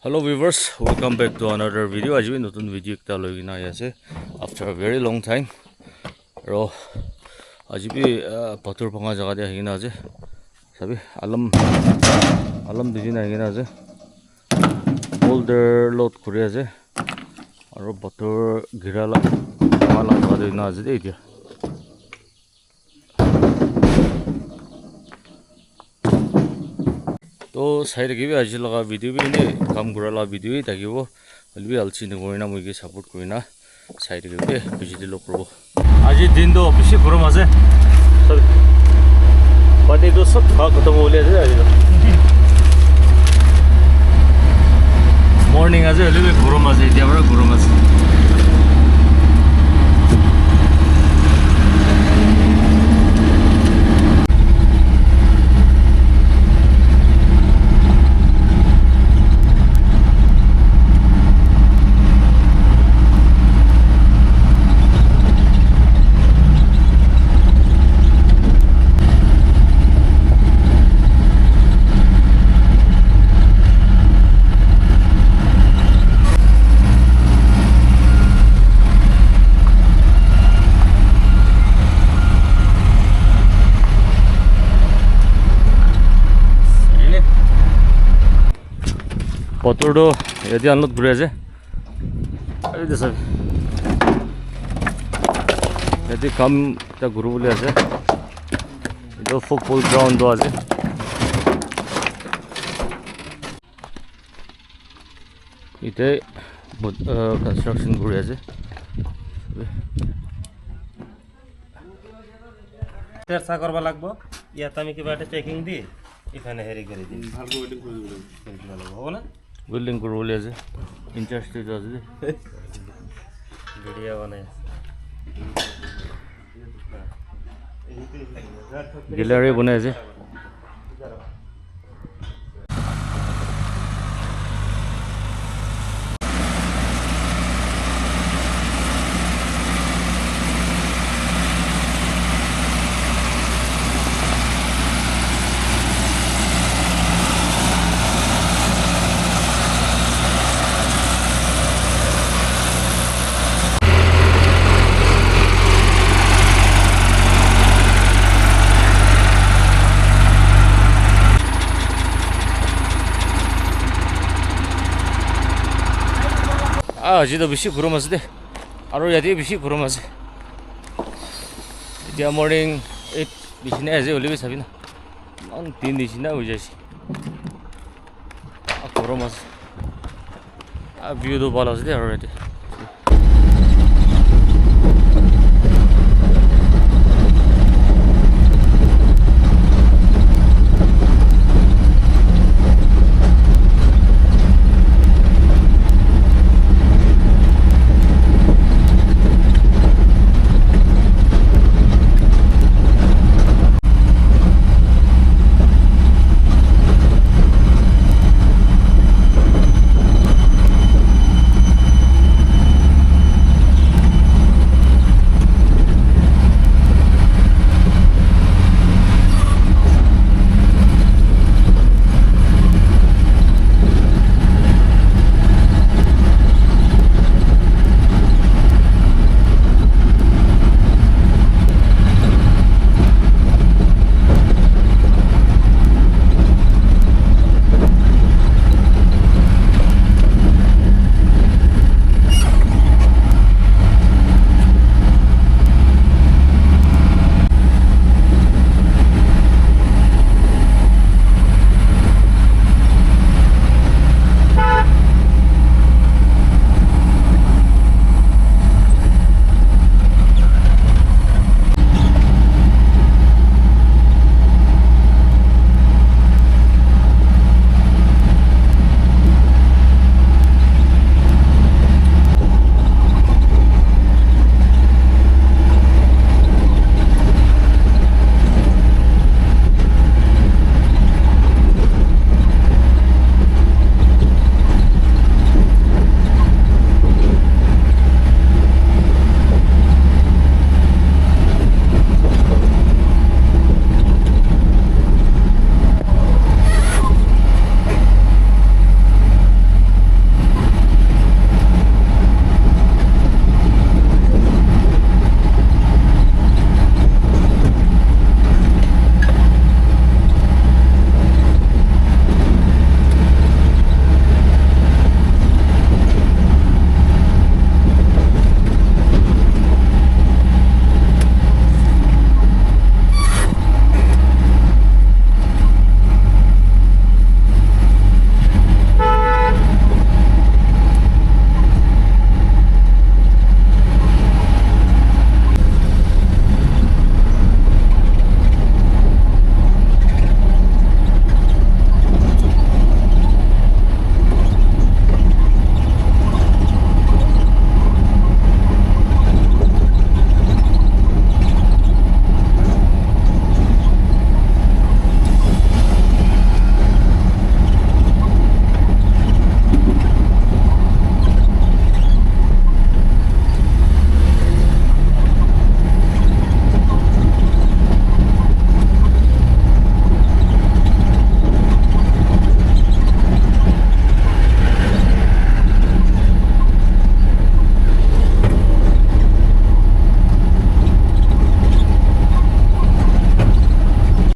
Hello viewers, welcome back to another video. As we notun video ekta loi kina ase after a very long time. Ro ajibi patur phanga jaga de hina ase. Sabi alam dijina hina ase. Boulder load kuri ase. Aro patur girala mala jaga de hina ase de itia. तो side के भी आज लगा video भी ने काम करला video ही ताकि वो अलबी अलसी ने कोइना मुझे सपोर्ट कोइना साइड के भी बिजली लो करो आज दिन तो ऑफिस गरम আছে सब पानी तो सब खत्म हो लिया है आज मॉर्निंग आज अलबी गरम আছে এতিয়া বড় গরম আছে পতৰটো এতিয়া আনলোড ঘূৰি আছে এই দেখ এতিয়া কাম এটা ঘূৰু বুলি আছে এইটো ফুটবল গ্ৰাউণ্ড আছে ইতে কনষ্ট্ৰাকশ্যন ঘূৰি আছে চেষ্টা কৰিব লাগিব ইয়াত আমি কিবা এটা চেকিং দি এখানে হেৰি কৰি দিম ভালকৈ ওয়েল্ডিং কৰি দিব লাগিব হ'ব না বিল্ডিং কৰিব বুলি আছে ইন্টাৰেষ্টেড আছে ভিডিও বনাই গেলাৰী বনাই আছে আজি তো বেছি গৰম আছে দে আৰু ইয়াতে বেছি গৰম আছে এতিয়া মৰ্নিং 8 নিচিনা আজি হ'লে চাবি না ইমান দিন নিচিনা হৈ যাইছে গৰম আছে ভিউটো ভাল আছে দে আৰু ইয়াতে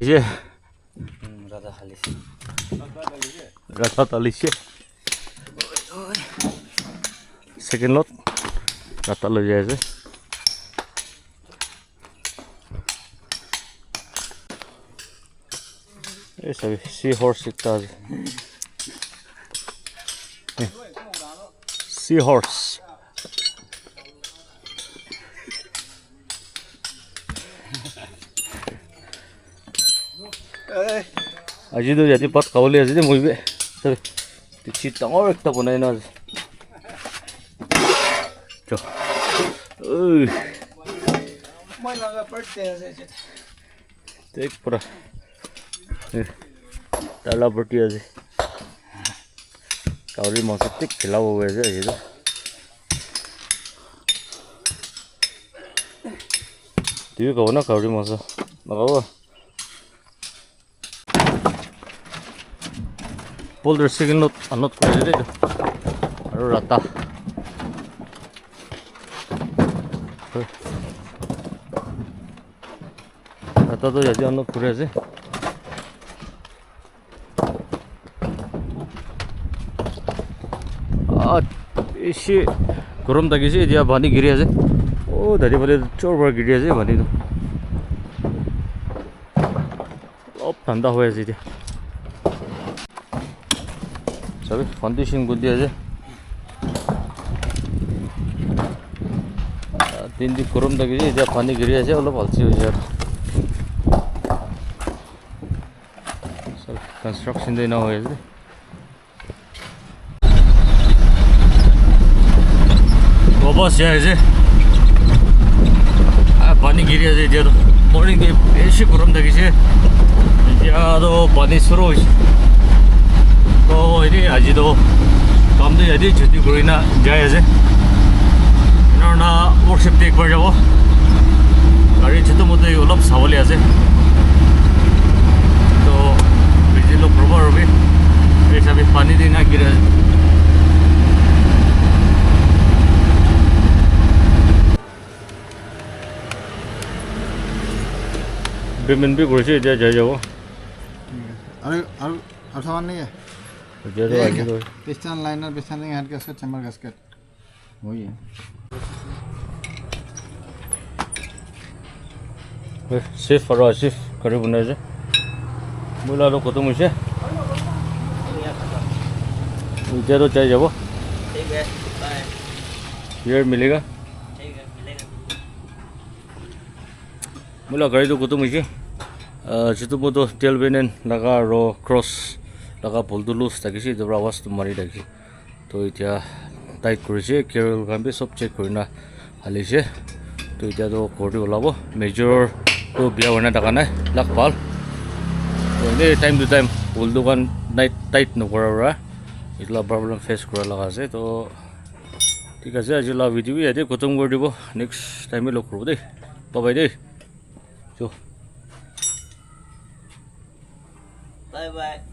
ये राधा खाली राता तालिसे सेकेंड लट राता লৈ যায় আছে এই সব সি হর্স একটা আছে সি হর্স আজি তো ইয়াতে পাত খাবলৈ আছে যে মইবে চিট ডাঙৰ একটা বনাই না আজি চ ওই মই লগা পড়তে আছে দেখ পুরা তালা পটি আছে কাউরি মাছ ঠিক খেলাবো হয়েছে এই তো তুই খাবো না কাউরি মাছ নাখাবো বোল্ডার সেকেন্ড নত আনত করে দিলে তো আৰু ৰাতা ৰাতাটো ইয়াতে আনত কৰি আছে বেছি গৰম লাগিছে এতিয়া পানী গিৰি আছে অ' দাদি ফালে চোৰ পৰা গিৰি আছে পানীটো অলপ ঠাণ্ডা হৈ আছে এতিয়া সবে ফাউন্ডেশন গুদি আছে দিন দি গরম লাগিছে এতিয়া পানী গিৰি আছে অলপ হালচি হৈছে আৰু সব কনস্ট্রাকশন দিনা হৈ আছে বস যায় আছে পানী গিৰি আছে এতিয়া মৰ্নিং বেছি গৰম লাগিছে এতিয়া আৰু পানী শুৰু হৈছে তো ini আজি তো কামটো ইয়াতে ছুটি কৰি না যাই আছে না ৱৰ্কশ্বপতে একবাৰ যাব গাড়ী ছোটো মতে অলপ চাবলৈ আছে তো বেছি লোক ৰ'ব ৰবি এই হিচাপে পানী দি না গিৰে আছে পেমেণ্ট বি কৰিছে এতিয়া যাই যাব और सामान नहीं है जरूर आगे तो piston liner piston ring head gasket chamber gasket वही है सेफ और आसिफ करे बुने से बोला लो खत्म होइसे इधर तो चाहिए जाबो ठीक है बाय ये मिलेगा ठीक है मिलेगा बोला गाड़ी तो खत्म होइसे जितु बोतो टेल बेनेन लगा रो क्रॉस लगा बोलदु लुज থাকিছে জবৰা আৱাজ মাৰি ৰাখি তো এতিয়া টাইট কৰিছে কেৰল কাম বি সব চেক কৰিনা হালিছে তো এতিয়া তো কোৰ্ট ওলাব মেজৰ তো বিয়া হোৱা নাই টাকা নাই লাখ ভাল তো এনে টাইম টু টাইম বলদু কান নাইট টাইট নকৰাৰা ইতলা প্ৰবলেম ফেস কৰা লগা আছে তো ঠিক আছে আজি লা ভিডিও ইয়াতে খতম কৰি দিব নেক্সট টাইমে লগ কৰিব দেই বাই দেই চো बाय बाय